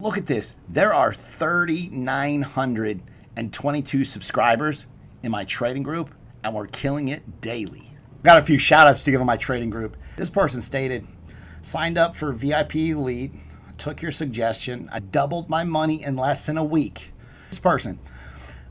Look at this. There are 3,922 subscribers in my trading group, and we're killing it daily. Got a few shout outs to give on my trading group. This person stated, signed up for VIP Elite, took your suggestion. I doubled my money in less than a week. This person,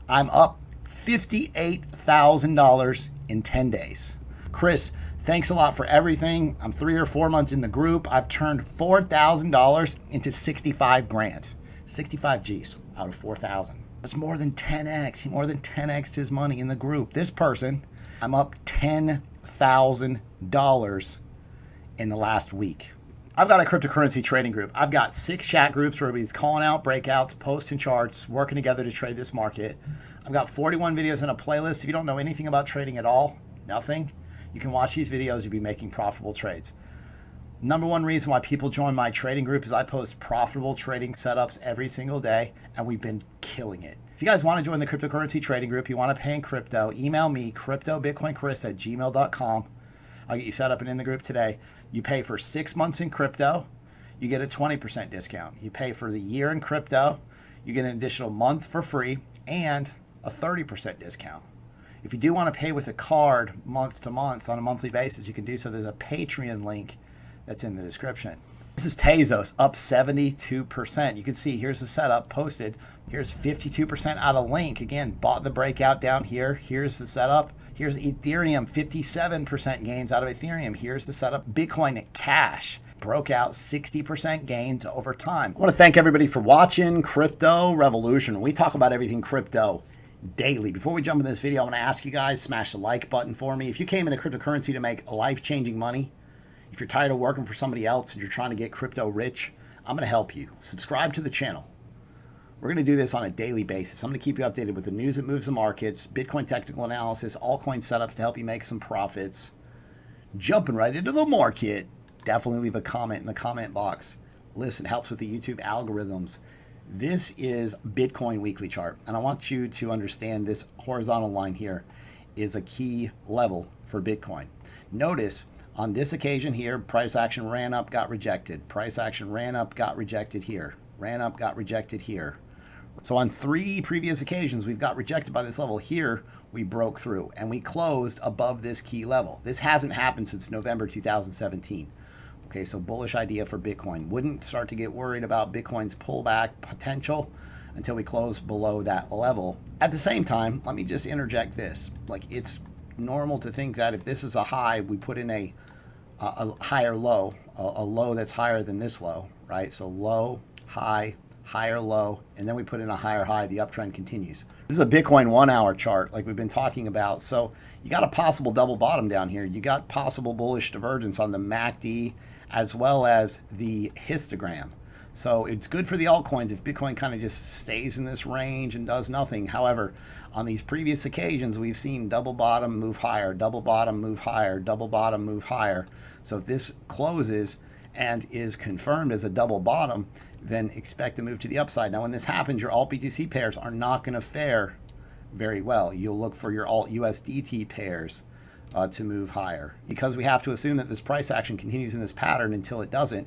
I'm up $58,000 in 10 days. Chris, thanks a lot for everything. I'm 3 or 4 months in the group. I've turned $4,000 into 65 grand. 65 G's out of 4,000. That's more than 10x. He more than 10x'd his money in the group. This person, I'm up $10,000 in the last week. I've got a cryptocurrency trading group. I've got 6 chat groups where everybody's calling out breakouts, posting charts, working together to trade this market. I've got 41 videos in a playlist. If you don't know anything about trading at all, nothing, you can watch these videos. You'll be making profitable trades. Number one reason why people join my trading group is I post profitable trading setups every single day, and we've been killing it. If you guys want to join the cryptocurrency trading group, you want to pay in crypto, email me, cryptobitcoinchris@gmail.com. I'll get you set up and in the group today. You pay for 6 months in crypto, you get a 20% discount. You pay for the year in crypto, you get an additional month for free and a 30% discount. If you do want to pay with a card month to month on a monthly basis, you can do so. There's a Patreon link that's in the description. This is Tezos, up 72%. You can see here's the setup posted. Here's 52% out of Link. Again, bought the breakout down here. Here's the setup. Here's Ethereum, 57% gains out of Ethereum. Here's the setup. Bitcoin Cash broke out 60% gains over time. I want to thank everybody for watching Crypto Revolution. We talk about everything crypto daily. Before we jump in this video, I want to ask you guys, smash the like button for me. If you came into cryptocurrency to make life-changing money, if you're tired of working for somebody else and you're trying to get crypto rich, I'm going to help you. Subscribe to the channel. We're going to do this on a daily basis. I'm going to keep you updated with the news that moves the markets, Bitcoin technical analysis, altcoin setups to help you make some profits. Jumping right into the market. Definitely leave a comment in the comment box. Listen, helps with the YouTube algorithms. This is Bitcoin weekly chart, and I want you to understand this horizontal line here is a key level for Bitcoin. Notice on this occasion here, price action ran up, got rejected. Price action ran up, got rejected here. Ran up, got rejected here. So on 3 previous occasions, we've got rejected by this level. Here, we broke through and we closed above this key level. This hasn't happened since November 2017. Okay, so bullish idea for Bitcoin. Wouldn't start to get worried about Bitcoin's pullback potential until we close below that level. At the same time, let me just interject this. Like, it's normal to think that if this is a high, we put in a higher low, a low that's higher than this low, right? So low, high, higher low, and then we put in a higher high, the uptrend continues. This is a Bitcoin 1 hour chart like we've been talking about. So you got a possible double bottom down here. You got possible bullish divergence on the MACD as well as the histogram. So it's good for the altcoins if Bitcoin kind of just stays in this range and does nothing. However, on these previous occasions, we've seen double bottom move higher, double bottom move higher, double bottom move higher. So if this closes and is confirmed as a double bottom, then expect to move to the upside. Now, when this happens, your alt BTC pairs are not going to fare very well. You'll look for your alt USDT pairs to move higher, because we have to assume that this price action continues in this pattern until it doesn't.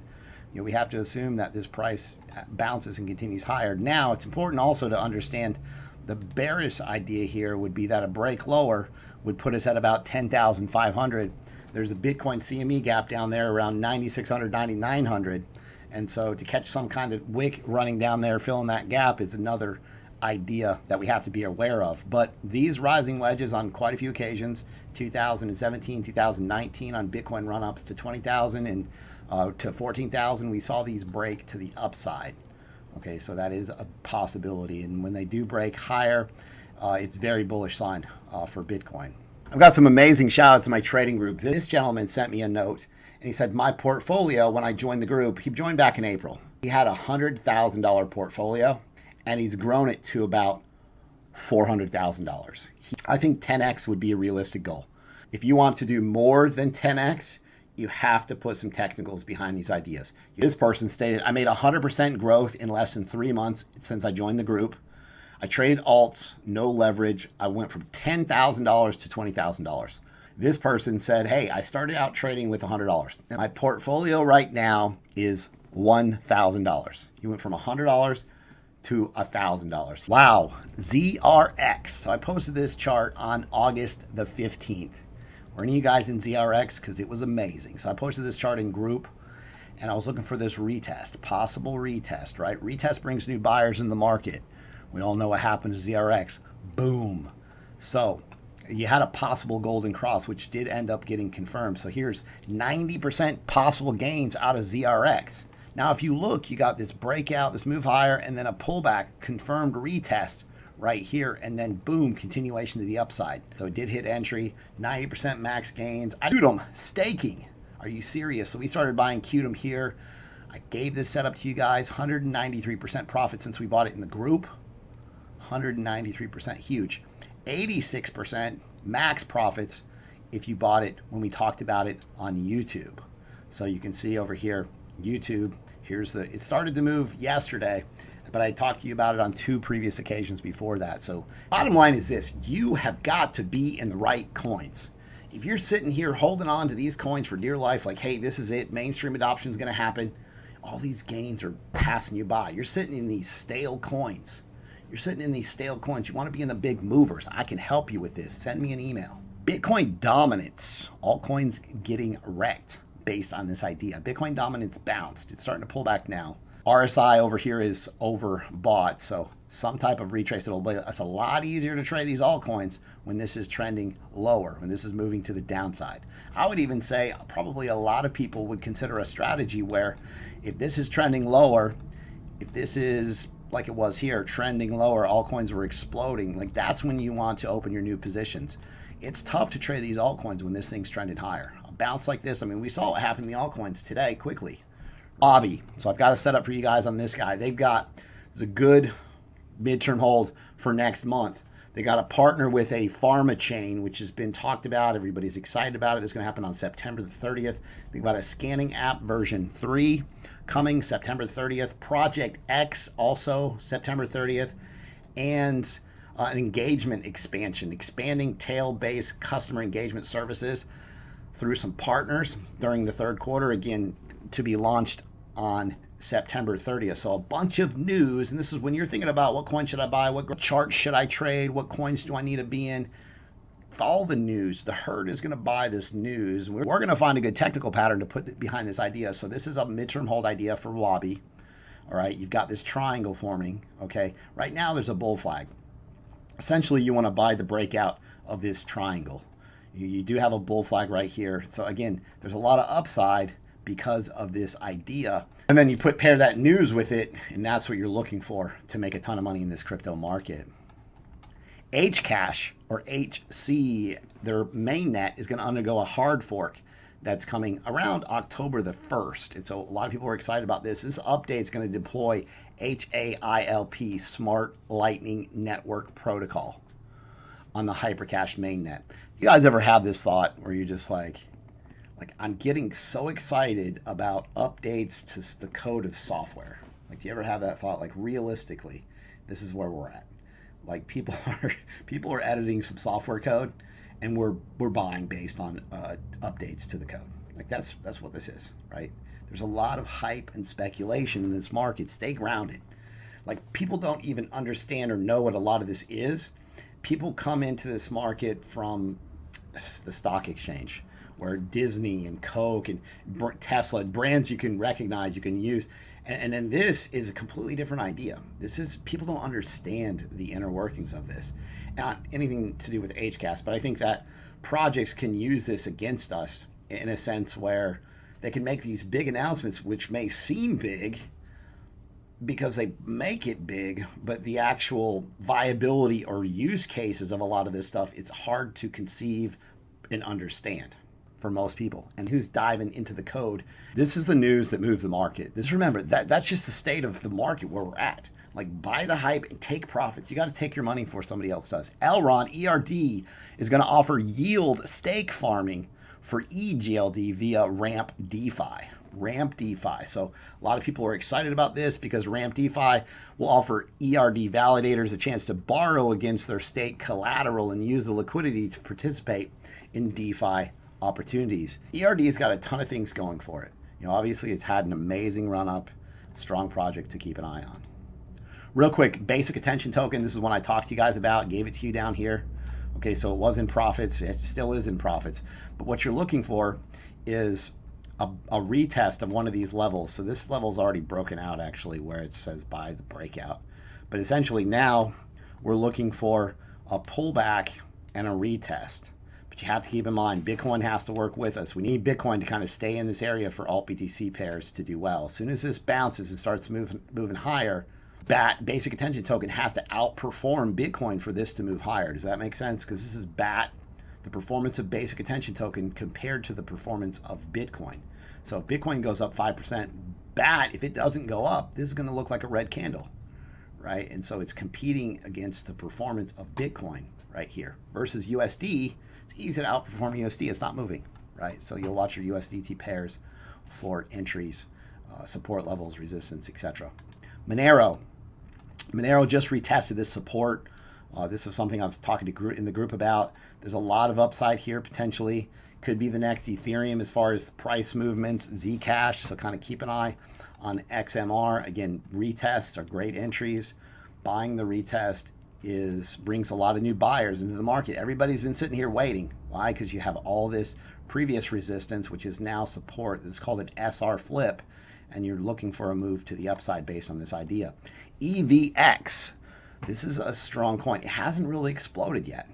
You know, we have to assume that this price bounces and continues higher. Now, it's important also to understand the bearish idea here would be that a break lower would put us at about 10,500. There's a Bitcoin CME gap down there around 9,600, 9,900. And so to catch some kind of wick running down there, filling that gap is another idea that we have to be aware of. But these rising wedges on quite a few occasions, 2017, 2019 on Bitcoin run-ups to 20,000 and to 14,000, we saw these break to the upside. Okay, so that is a possibility. And when they do break higher, it's very bullish sign for Bitcoin. I've got some amazing shout outs to my trading group. This gentleman sent me a note and he said, my portfolio, when I joined the group, he joined back in April. He had a $100,000 portfolio and he's grown it to about $400,000. I think 10x would be a realistic goal. If you want to do more than 10x, you have to put some technicals behind these ideas. This person stated, I made 100% growth in less than 3 months since I joined the group. I traded alts, no leverage. I went from $10,000 to $20,000. This person said, hey, I started out trading with $100. And my portfolio right now is $1,000. You went from $100 to $1,000. Wow, ZRX. So I posted this chart on August the 15th. Were any of you guys in ZRX? Because it was amazing. So I posted this chart in group, and I was looking for this retest, possible retest, right? Retest brings new buyers in the market. We all know what happened to ZRX. Boom. So you had a possible golden cross, which did end up getting confirmed. So here's 90% possible gains out of ZRX. Now, if you look, you got this breakout, this move higher, and then a pullback, confirmed retest right here, and then boom, continuation to the upside. So it did hit entry, 90% max gains. I do them staking. Are you serious? So we started buying Qtum here. I gave this setup to you guys, 193% profit since we bought it in the group. 193%, huge. 86% max profits if you bought it when we talked about it on YouTube. So you can see over here, YouTube, it started to move yesterday, but I talked to you about it on 2 previous occasions before that. So bottom line is this, you have got to be in the right coins. If you're sitting here holding on to these coins for dear life, like, hey, this is it, mainstream adoption is going to happen, all these gains are passing you by. You're sitting in these stale coins. You want to be in the big movers. I can help you with this. Send me an email. Bitcoin dominance. Altcoins getting wrecked based on this idea. Bitcoin dominance bounced. It's starting to pull back now. RSI over here is overbought. So some type of retrace. It's a lot easier to trade these altcoins when this is trending lower, when this is moving to the downside. I would even say probably a lot of people would consider a strategy where if this is trending lower, if this is like it was here, trending lower, altcoins were exploding, like that's when you want to open your new positions. It's tough to trade these altcoins when this thing's trending higher. A bounce like this, I mean, we saw what happened in the altcoins today quickly. Bobby, so I've got a setup for you guys on this guy. There's a good midterm hold for next month. They got a partner with a pharma chain, which has been talked about. Everybody's excited about it. This is going to happen on September the 30th. They've got a scanning app version 3 coming September 30th. Project X also September 30th. And an engagement expansion, expanding tail-based customer engagement services through some partners during the third quarter, again, to be launched on September 30th. So a bunch of news, and this is when you're thinking about what coin should I buy, what chart should I trade, what coins do I need to be in. All the news, the herd is going to buy this news. We're going to find a good technical pattern to put behind this idea. So this is a midterm hold idea for Wabi. All right, you've got this triangle forming. Okay, right now there's a bull flag. Essentially, you want to buy the breakout of this triangle. You do have a bull flag right here. So again, there's a lot of upside because of this idea. And then you pair that news with it, and that's what you're looking for to make a ton of money in this crypto market. Hcash or HC, their mainnet is going to undergo a hard fork that's coming around October the 1st. And so a lot of people are excited about this. This update is going to deploy HAILP, Smart Lightning Network Protocol, on the Hypercash mainnet. You guys ever have this thought where you're just like I'm getting so excited about updates to the code of software? Like, do you ever have that thought? Like, realistically, this is where we're at. Like, people are editing some software code, and we're buying based on updates to the code. Like, that's what this is, right? There's a lot of hype and speculation in this market. Stay grounded. Like, people don't even understand or know what a lot of this is. People come into this market from the stock exchange, where Disney and Coke and Tesla, brands you can recognize, you can use. And then this is a completely different idea. People don't understand the inner workings of this. Not anything to do with HCAS, but I think that projects can use this against us in a sense where they can make these big announcements, which may seem big because they make it big, but the actual viability or use cases of a lot of this stuff, it's hard to conceive and understand for most people. And who's diving into the code? This is the news that moves the market. Remember, that's just the state of the market where we're at. Like, buy the hype and take profits. You got to take your money before somebody else does. Elrond, ERD, is going to offer yield stake farming for eGLD via Ramp DeFi. Ramp DeFi. So a lot of people are excited about this because Ramp DeFi will offer ERD validators a chance to borrow against their stake collateral and use the liquidity to participate in DeFi opportunities. ERD has got a ton of things going for it. You know, obviously it's had an amazing run up, strong project to keep an eye on. Real quick, basic attention token. This is one I talked to you guys about, gave it to you down here. Okay, so it was in profits. It still is in profits. But what you're looking for is a retest of one of these levels. So this level's already broken out, actually, where it says buy the breakout. But essentially now we're looking for a pullback and a retest. But you have to keep in mind, Bitcoin has to work with us. We need Bitcoin to kind of stay in this area for alt BTC pairs to do well. As soon as this bounces and starts moving higher, BAT, basic attention token, has to outperform Bitcoin for this to move higher. Does that make sense? Because this is BAT, the performance of basic attention token compared to the performance of Bitcoin. So if Bitcoin goes up 5%, BAT, if it doesn't go up, this is going to look like a red candle, right? And so it's competing against the performance of Bitcoin right here versus USD. It's easy to outperform USD. It's not moving, right? So you'll watch your USDT pairs for entries, support levels, resistance, etc. Monero just retested this support. This was something I was talking to in the group about. There's a lot of upside here potentially. Could be the next Ethereum as far as price movements, Zcash. So kind of keep an eye on XMR. Again, retests are great entries. Buying the retest brings a lot of new buyers into the market. Everybody's been sitting here waiting. Why? Because you have all this previous resistance, which is now support. This is called an SR flip, and you're looking for a move to the upside based on this idea. EVX. This is a strong coin. It hasn't really exploded yet.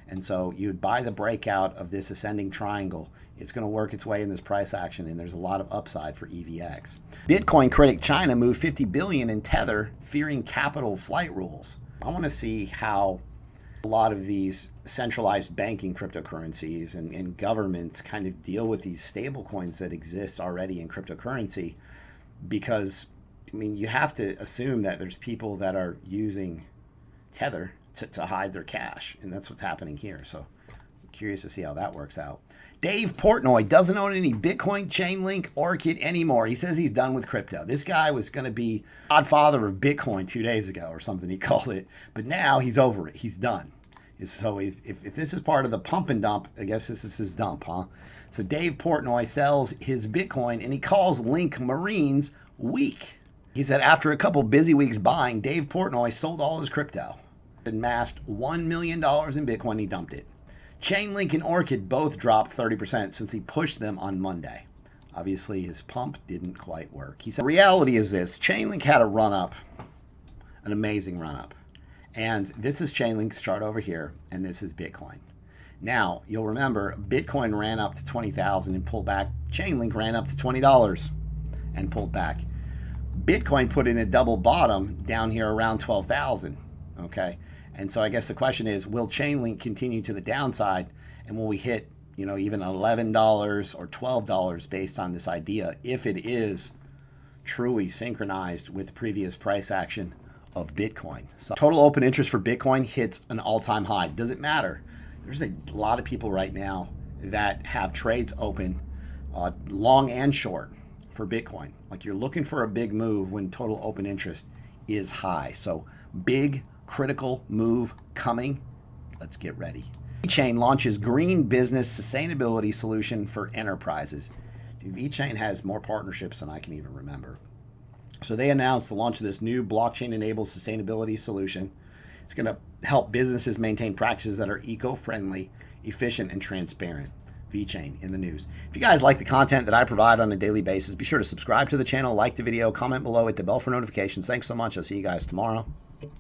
And so you'd buy the breakout of this ascending triangle. It's going to work its way in this price action, and there's a lot of upside for EVX. Bitcoin critic China moved 50 billion in Tether, fearing capital flight rules. I want to see how a lot of these centralized banking cryptocurrencies and governments kind of deal with these stable coins that exist already in cryptocurrency, because I mean, you have to assume that there's people that are using Tether to hide their cash, and that's what's happening here. So I'm curious to see how that works out. Dave Portnoy doesn't own any Bitcoin, Chainlink, Orchid anymore. He says he's done with crypto. This guy was going to be godfather of Bitcoin 2 days ago or something he called it, but now he's over it. He's done. So if this is part of the pump and dump, I guess this is his dump, huh? So Dave Portnoy sells his Bitcoin, and he calls Link Marines weak. He said after a couple busy weeks buying, Dave Portnoy sold all his crypto. Amassed $1 million in Bitcoin, he dumped it. Chainlink and Orchid both dropped 30% since he pushed them on Monday. Obviously, his pump didn't quite work. He said, the reality is this. Chainlink had a run up, an amazing run up. And this is Chainlink's chart over here, and this is Bitcoin. Now, you'll remember, Bitcoin ran up to 20,000 and pulled back. Chainlink ran up to $20 and pulled back. Bitcoin put in a double bottom down here around 12,000, okay? And so I guess the question is, will Chainlink continue to the downside, and will we hit, you know, even $11 or $12 based on this idea, if it is truly synchronized with the previous price action of Bitcoin? So total open interest for Bitcoin hits an all-time high. Does it matter? There's a lot of people right now that have trades open, long and short, for Bitcoin. Like, you're looking for a big move when total open interest is high. So big critical move coming. Let's get ready. Vechain launches green business sustainability solution for enterprises. Vechain has more partnerships than I can even remember. So they announced the launch of this new blockchain-enabled sustainability solution. It's going to help businesses maintain practices that are eco-friendly, efficient, and transparent. Vechain in the news. If you guys like the content that I provide on a daily basis, be sure to subscribe to the channel, like the video, comment below, hit the bell for notifications. Thanks so much. I'll see you guys tomorrow.